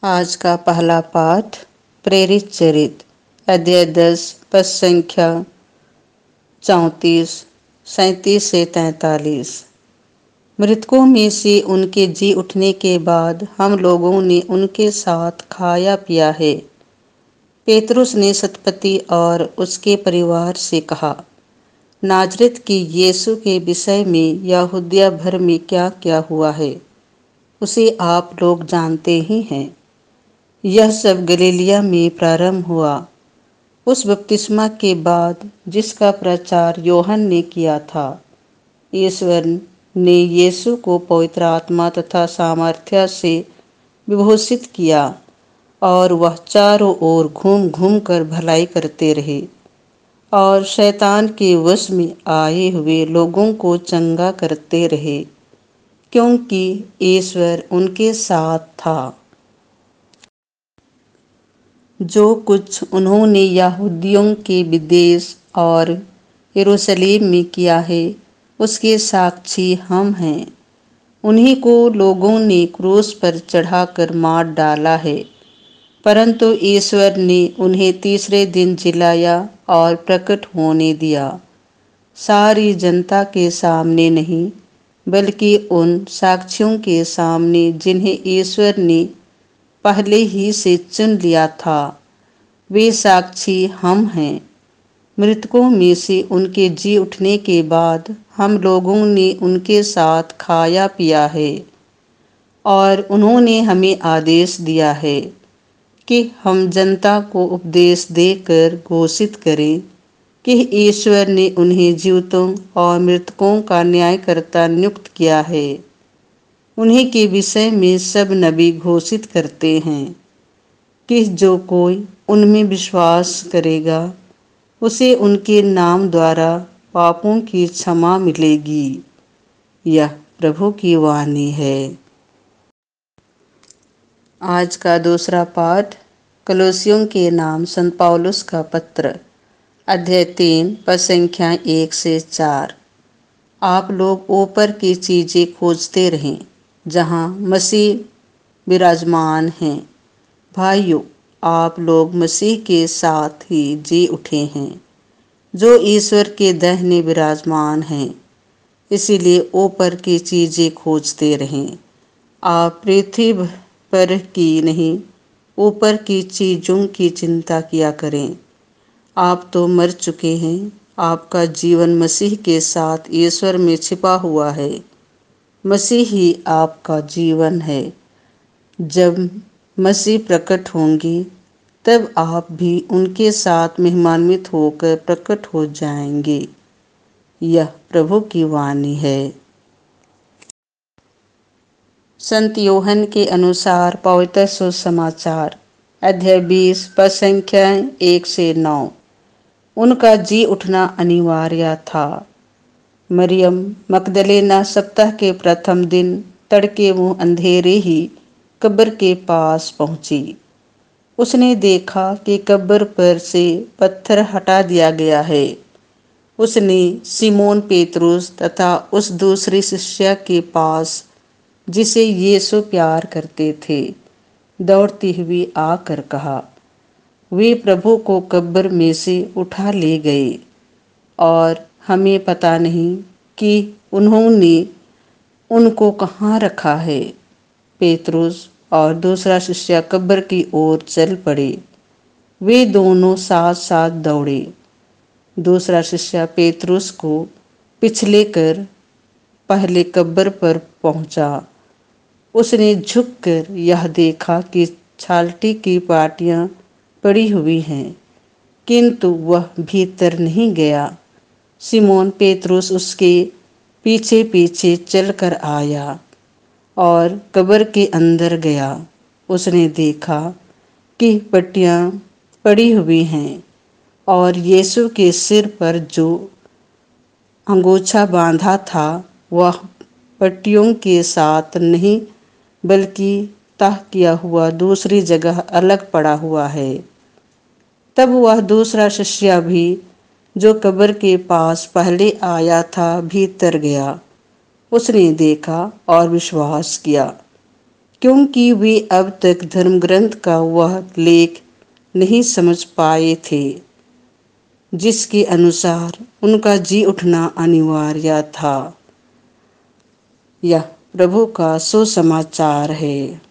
आज का पहला पाठ प्रेरित चरित अध्याय 10 पद संख्या 34 37 से 43। मृतकों में से उनके जी उठने के बाद हम लोगों ने उनके साथ खाया पिया है। पेतरुस ने सतपति और उसके परिवार से कहा, नाजरत की यीशु के विषय में यहूदिया भर में क्या क्या हुआ है, उसे आप लोग जानते ही हैं। यह सब गलीलिया में प्रारंभ हुआ, उस बपतिस्मा के बाद जिसका प्रचार यूहन्ना ने किया था। ईश्वर ने यीशु को पवित्र आत्मा तथा सामर्थ्य से विभूषित किया और वह चारों ओर घूम घूम कर भलाई करते रहे और शैतान के वश में आए हुए लोगों को चंगा करते रहे, क्योंकि ईश्वर उनके साथ था। जो कुछ उन्होंने यहूदियों के विदेश और यरूशलेम में किया है, उसके साक्षी हम हैं। उन्हीं को लोगों ने क्रूस पर चढ़ाकर मार डाला है, परंतु ईश्वर ने उन्हें तीसरे दिन जिलाया और प्रकट होने दिया, सारी जनता के सामने नहीं, बल्कि उन साक्षियों के सामने जिन्हें ईश्वर ने पहले ही से चुन लिया था। वे साक्षी हम हैं। मृतकों में से उनके जी उठने के बाद हम लोगों ने उनके साथ खाया पिया है और उन्होंने हमें आदेश दिया है कि हम जनता को उपदेश देकर घोषित करें कि ईश्वर ने उन्हें जीवितों और मृतकों का न्यायकर्ता नियुक्त किया है। उन्हीं के विषय में सब नबी घोषित करते हैं कि जो कोई उनमें विश्वास करेगा, उसे उनके नाम द्वारा पापों की क्षमा मिलेगी। यह प्रभु की वाणी है। आज का दूसरा पाठ कलोसियों के नाम संत पौलुस का पत्र अध्याय 3 पद संख्या 1 से 4। आप लोग ऊपर की चीजें खोजते रहें, जहाँ मसीह विराजमान हैं। भाइयों, आप लोग मसीह के साथ ही जी उठे हैं, जो ईश्वर के दाहिने विराजमान हैं। इसीलिए ऊपर की चीजें खोजते रहें। आप पृथ्वी पर की नहीं, ऊपर की चीजों की चिंता किया करें। आप तो मर चुके हैं, आपका जीवन मसीह के साथ ईश्वर में छिपा हुआ है। मसीह ही आपका जीवन है। जब मसीह प्रकट होंगे, तब आप भी उनके साथ महिमान्वित होकर प्रकट हो जाएंगे। यह प्रभु की वाणी है। संत यूहन्ना के अनुसार पवित्र सुसमाचार अध्याय 20 पद संख्या 1 से 9। उनका जी उठना अनिवार्य था। मरियम मगदलेना सप्ताह के प्रथम दिन तड़के वो अंधेरे ही कब्र के पास पहुंची। उसने देखा कि कब्र पर से पत्थर हटा दिया गया है। उसने सिमोन पेतरुस तथा उस दूसरी शिष्या के पास, जिसे यीशु प्यार करते थे, दौड़ती हुई आकर कहा, वे प्रभु को कब्र में से उठा ले गए और हमें पता नहीं कि उन्होंने उनको कहाँ रखा है। पेतरुस और दूसरा शिष्य कब्र की ओर चल पड़े। वे दोनों साथ साथ दौड़े। दूसरा शिष्य पेतरुस को पिछले कर पहले कब्र पर पहुंचा। उसने झुककर यह देखा कि छालटी की पाटियां पड़ी हुई हैं, किंतु वह भीतर नहीं गया। सिमोन पेतरुस उसके पीछे पीछे चलकर आया और कब्र के अंदर गया। उसने देखा कि पट्टियां पड़ी हुई हैं और यीशु के सिर पर जो अंगोछा बांधा था, वह पट्टियों के साथ नहीं, बल्कि तह किया हुआ दूसरी जगह अलग पड़ा हुआ है। तब वह दूसरा शिष्य भी, जो कब्र के पास पहले आया था, भीतर गया। उसने देखा और विश्वास किया क्योंकि वे अब तक धर्म ग्रंथ का वह लेख नहीं समझ पाए थे जिसके अनुसार उनका जी उठना अनिवार्य था। यह प्रभु का सुसमाचार है।